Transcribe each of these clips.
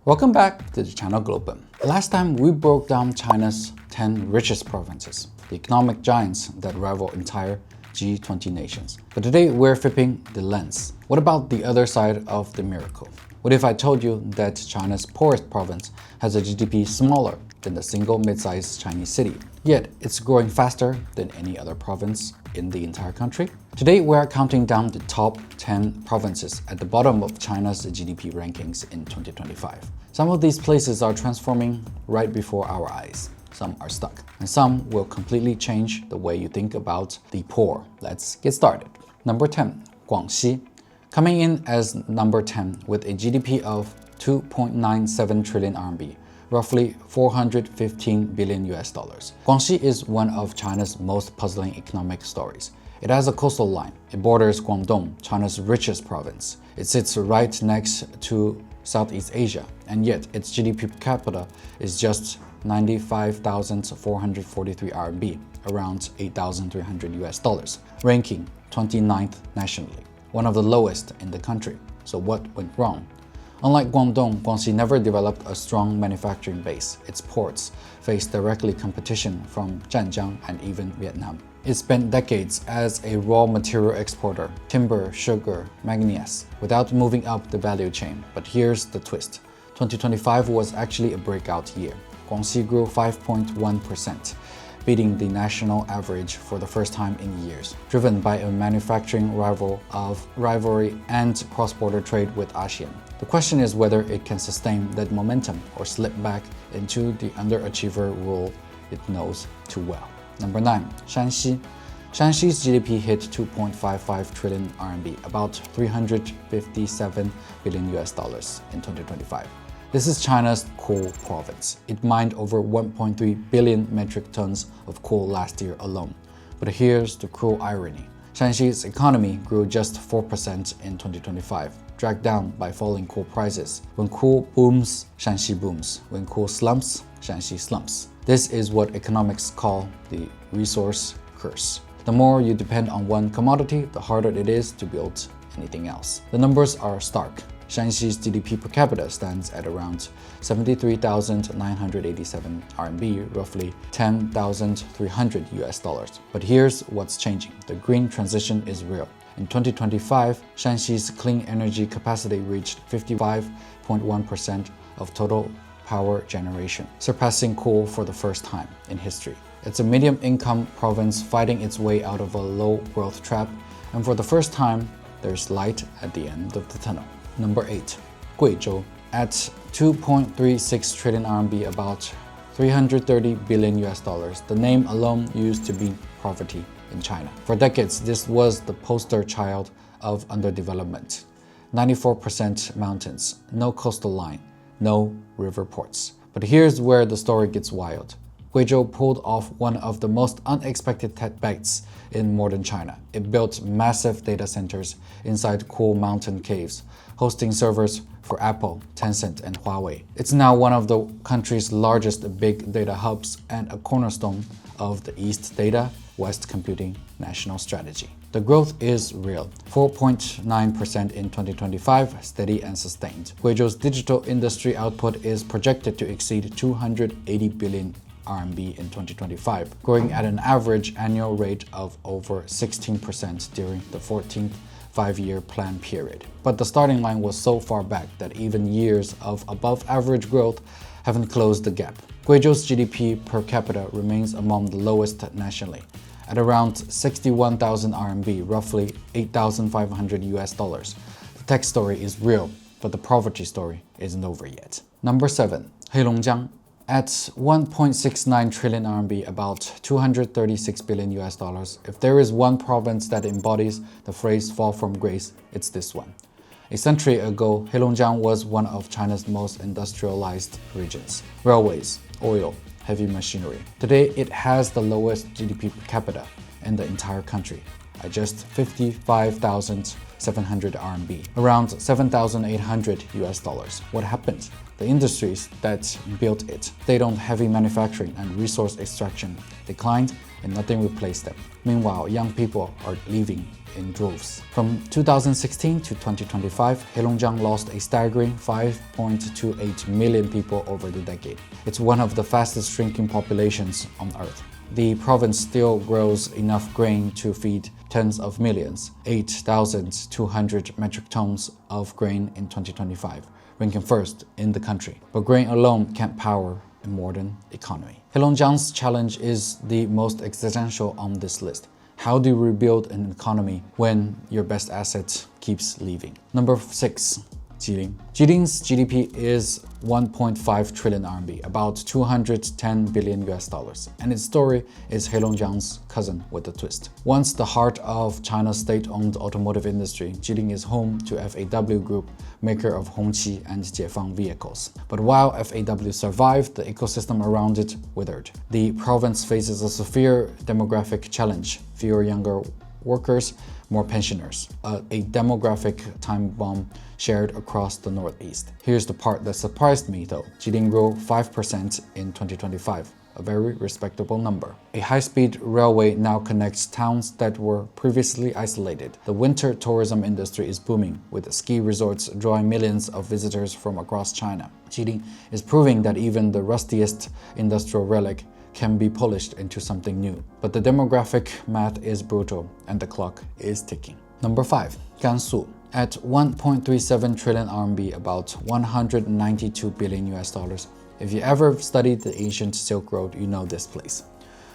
Welcome back to the channel Glopen. Last time we broke down China's 10 richest provinces, the economic giants that rival entire G20 nations. But today we're flipping the lens. What about the other side of the miracle? What if I told you that China's poorest province has a GDP smaller than the single mid-sized Chinese city, yet it's growing faster than any other province in the entire country? Today we are counting down the top 10 provinces at the bottom of China's GDP rankings in 2025. Some of these places are transforming right before our eyes. Some are stuck, and some will completely change the way you think about the poor. Let's get started. Number 10, Guangxi. Coming in as number 10 with a GDP of 2.97 trillion RMB, roughly 415 billion US dollars. Guangxi is one of China's most puzzling economic stories. It has a coastal line. It borders Guangdong, China's richest province. It sits right next to Southeast Asia, and yet its GDP per capita is just 95,443 RMB, around 8,300 US dollars, ranking 29th nationally, one of the lowest in the country. So what went wrong? Unlike Guangdong, Guangxi never developed a strong manufacturing base. Its ports faced directly competition from Zhanjiang and even Vietnam. It spent decades as a raw material exporter, timber, sugar, manganese, without moving up the value chain. But here's the twist. 2025 was actually a breakout year. Guangxi grew 5.1%, beating the national average for the first time in years, driven by a manufacturing rivalry and cross-border trade with ASEAN. The question is whether it can sustain that momentum or slip back into the underachiever role it knows too well. Number 9, Shanxi. Shanxi's GDP hit 2.55 trillion RMB, about 357 billion US dollars in 2025. This is China's coal province. It mined over 1.3 billion metric tons of coal last year alone. But here's the cruel irony. Shanxi's economy grew just 4% in 2025, dragged down by falling coal prices. When coal booms, Shanxi booms. When coal slumps, Shanxi slumps. This is what economics call the resource curse. The more you depend on one commodity, the harder it is to build anything else. The numbers are stark. Shanxi's GDP per capita stands at around 73,987 RMB, roughly 10,300 US dollars. But here's what's changing. The green transition is real. In 2025, Shanxi's clean energy capacity reached 55.1% of total power generation, surpassing coal for the first time in history. It's a medium-income province fighting its way out of a low-growth trap, and for the first time, there's light at the end of the tunnel. Number 8, Guizhou. At 2.36 trillion RMB, about 330 billion US dollars, the name alone used to be poverty in China. For decades, this was the poster child of underdevelopment. 94% mountains, no coastal line, no river ports. But here's where the story gets wild. Guizhou pulled off one of the most unexpected tech bets in modern China. It built massive data centers inside cool mountain caves, hosting servers for Apple, Tencent, and Huawei. It's now one of the country's largest big data hubs and a cornerstone of the East Data, West Computing national strategy. The growth is real. 4.9% in 2025, steady and sustained. Guizhou's digital industry output is projected to exceed 280 billion RMB in 2025, growing at an average annual rate of over 16% during the 14th five-year plan period. But the starting line was so far back that even years of above-average growth haven't closed the gap. Guizhou's GDP per capita remains among the lowest nationally, at around 61,000 RMB, roughly 8,500 US dollars. The tech story is real, but the poverty story isn't over yet. Number 7, Heilongjiang. At 1.69 trillion RMB, about 236 billion US dollars, if there is one province that embodies the phrase fall from grace, it's this one. A century ago, Heilongjiang was one of China's most industrialized regions. Railways, oil, heavy machinery. Today, it has the lowest GDP per capita in the entire country, at just 55,700 RMB, around 7,800 US dollars. What happened? The industries that built it, state-owned heavy manufacturing and resource extraction, declined and nothing replaced them. Meanwhile, young people are leaving in droves. From 2016 to 2025, Heilongjiang lost a staggering 5.28 million people over the decade. It's one of the fastest shrinking populations on Earth. The province still grows enough grain to feed tens of millions, 8,200 metric tons of grain in 2025, ranking first in the country. But grain alone can't power a modern economy. Heilongjiang's challenge is the most existential on this list. How do you rebuild an economy when your best asset keeps leaving? Number 6. Jilin. Jilin's GDP is 1.5 trillion RMB, about 210 billion US dollars, and its story is Heilongjiang's cousin with a twist. Once the heart of China's state-owned automotive industry, Jilin is home to FAW Group, maker of Hongqi and Jiefang vehicles. But while FAW survived, the ecosystem around it withered. The province faces a severe demographic challenge: fewer younger workers, more pensioners, a demographic time bomb shared across the northeast. Here's the part that surprised me though. Jilin grew 5% in 2025, a very respectable number. A high-speed railway now connects towns that were previously isolated. The winter tourism industry is booming, with ski resorts drawing millions of visitors from across China. Jilin is proving that even the rustiest industrial relic can be polished into something new. But the demographic math is brutal and the clock is ticking. Number 5. Gansu. At 1.37 trillion RMB, about 192 billion US dollars. If you ever studied the ancient Silk Road, you know this place.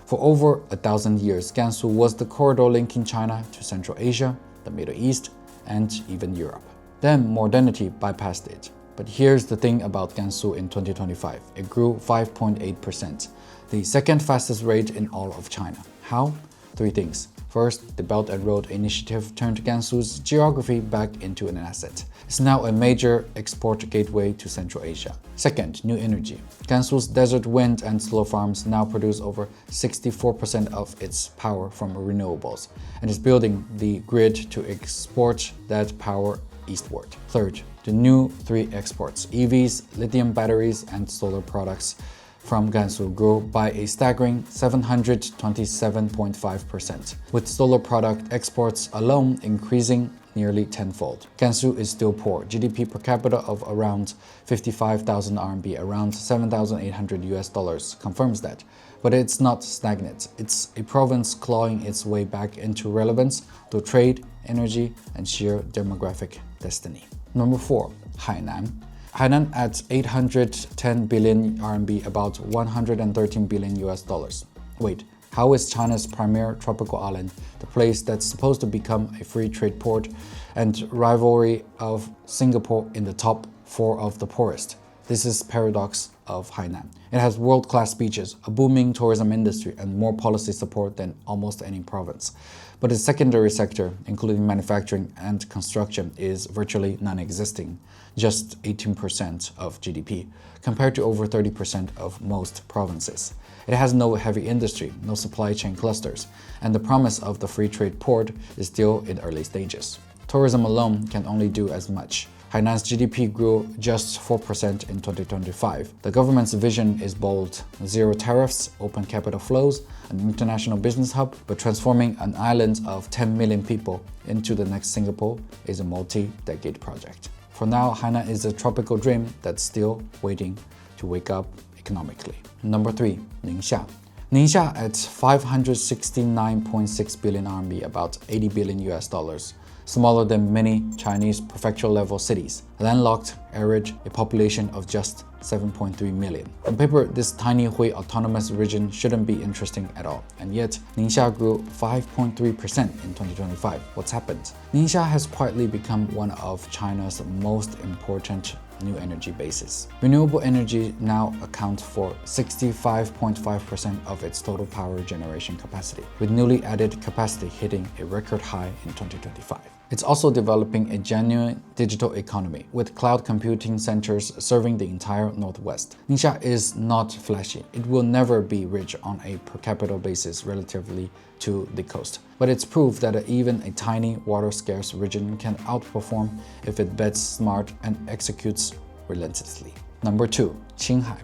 For over 1,000 years, Gansu was the corridor linking China to Central Asia, the Middle East, and even Europe. Then modernity bypassed it. But here's the thing about Gansu in 2025. It grew 5.8%, the second fastest rate in all of China. How? 3 things. First, the Belt and Road Initiative turned Gansu's geography back into an asset. It's now a major export gateway to Central Asia. Second, new energy. Gansu's desert wind and solar farms now produce over 64% of its power from renewables, and is building the grid to export that power eastward. Third, the new 3 exports: EVs, lithium batteries, and solar products from Gansu grew by a staggering 727.5%, with solar product exports alone increasing nearly tenfold. Gansu is still poor. GDP per capita of around 55,000 RMB, around 7,800 US dollars, confirms that. But it's not stagnant. It's a province clawing its way back into relevance through trade, energy, and sheer demographic destiny. Number 4. Hainan. Hainan at 810 billion RMB, about 113 billion US dollars. Wait, how is China's premier tropical island, the place that's supposed to become a free trade port and rivalry of Singapore, in the top 4 of the poorest? This is paradox of Hainan. It has world-class beaches, a booming tourism industry, and more policy support than almost any province. But its secondary sector, including manufacturing and construction, is virtually non-existing, just 18% of GDP, compared to over 30% of most provinces. It has no heavy industry, no supply chain clusters, and the promise of the free trade port is still in early stages. Tourism alone can only do as much. Hainan's GDP grew just 4% in 2025. The government's vision is bold: zero tariffs, open capital flows, an international business hub, but transforming an island of 10 million people into the next Singapore is a multi-decade project. For now, Hainan is a tropical dream that's still waiting to wake up economically. Number 3. Ningxia. Ningxia at 569.6 billion RMB, about 80 billion US dollars. Smaller than many Chinese prefecture-level cities, landlocked, arid, a population of just 7.3 million. On paper, this tiny Hui autonomous region shouldn't be interesting at all, and yet Ningxia grew 5.3% in 2025. What's happened? Ningxia has quietly become one of China's most important new energy bases. Renewable energy now accounts for 65.5% of its total power generation capacity, with newly added capacity hitting a record high in 2025. It's also developing a genuine digital economy, with cloud computing centers serving the entire Northwest. Ningxia is not flashy. It will never be rich on a per capita basis relatively to the coast. But it's proof that even a tiny, water-scarce region can outperform if it bets smart and executes relentlessly. Number 2, Qinghai.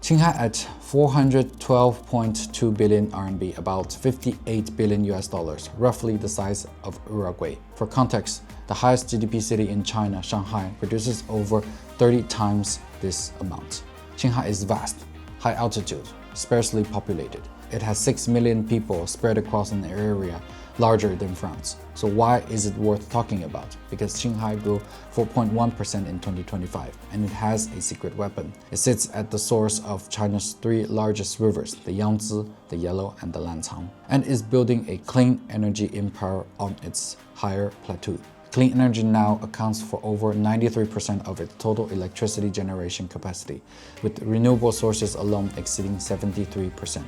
Qinghai at 412.2 billion RMB, about 58 billion US dollars, roughly the size of Uruguay. For context, the highest GDP city in China, Shanghai, produces over 30 times this amount. Qinghai is vast, high altitude, sparsely populated. It has 6 million people spread across an area larger than France. So why is it worth talking about? Because Qinghai grew 4.1% in 2025, and it has a secret weapon. It sits at the source of China's 3 largest rivers, the Yangtze, the Yellow, and the Lancang, and is building a clean energy empire on its higher plateau. Clean energy now accounts for over 93% of its total electricity generation capacity, with renewable sources alone exceeding 73%.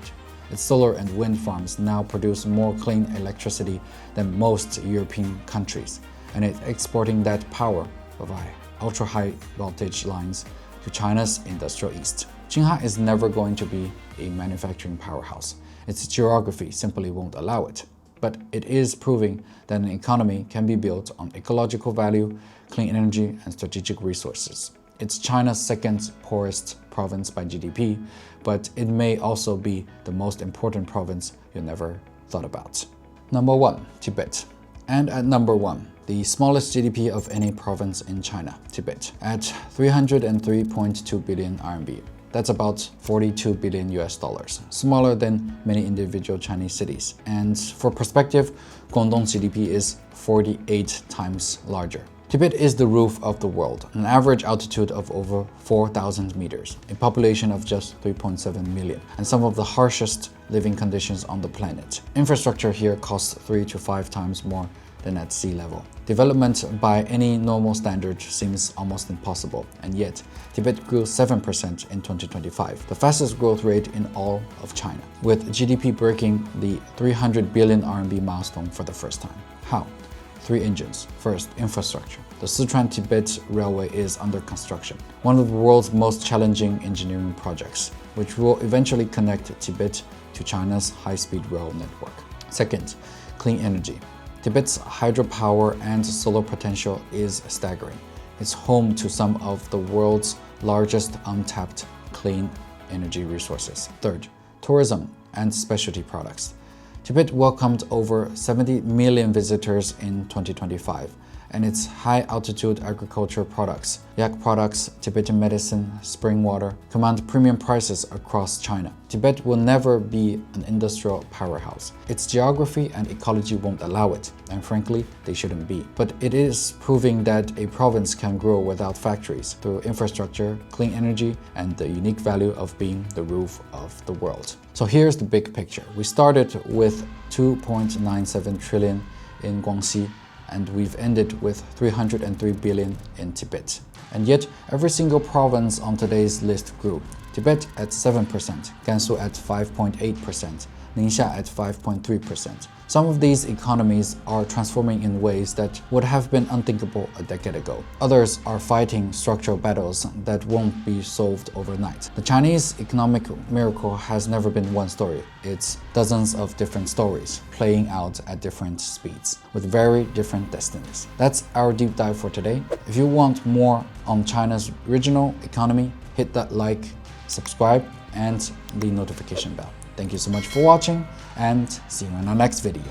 Its solar and wind farms now produce more clean electricity than most European countries, and it's exporting that power via ultra-high voltage lines to China's industrial east. Qinghai is never going to be a manufacturing powerhouse. Its geography simply won't allow it. But it is proving that an economy can be built on ecological value, clean energy, and strategic resources. It's China's second poorest province by GDP, but it may also be the most important province you never thought about. Number 1, Tibet. And at number 1, the smallest GDP of any province in China, Tibet, at 303.2 billion RMB. That's about 42 billion US dollars, smaller than many individual Chinese cities. And for perspective, Guangdong's GDP is 48 times larger. Tibet is the roof of the world, an average altitude of over 4,000 meters, a population of just 3.7 million, and some of the harshest living conditions on the planet. Infrastructure here costs 3 to 5 times more than at sea level. Development by any normal standard seems almost impossible, and yet Tibet grew 7% in 2025, the fastest growth rate in all of China, with GDP breaking the 300 billion RMB milestone for the first time. How? 3 engines. First, infrastructure. The Sichuan-Tibet Railway is under construction, one of the world's most challenging engineering projects, which will eventually connect Tibet to China's high-speed rail network. Second, clean energy. Tibet's hydropower and solar potential is staggering. It's home to some of the world's largest untapped clean energy resources. Third, tourism and specialty products. Tibet welcomed over 70 million visitors in 2025, and its high-altitude agriculture products, yak products, Tibetan medicine, spring water, command premium prices across China. Tibet will never be an industrial powerhouse. Its geography and ecology won't allow it, and frankly, they shouldn't be. But it is proving that a province can grow without factories through infrastructure, clean energy, and the unique value of being the roof of the world. So here's the big picture. We started with 2.97 trillion in Guangxi, and we've ended with 303 billion in Tibet. And yet, every single province on today's list grew. Tibet at 7%, Gansu at 5.8%, Ningxia at 5.3%. Some of these economies are transforming in ways that would have been unthinkable a decade ago. Others are fighting structural battles that won't be solved overnight. The Chinese economic miracle has never been one story. It's dozens of different stories playing out at different speeds with very different destinies. That's our deep dive for today. If you want more on China's regional economy, hit that like, subscribe, and the notification bell. Thank you so much for watching, and see you in our next video.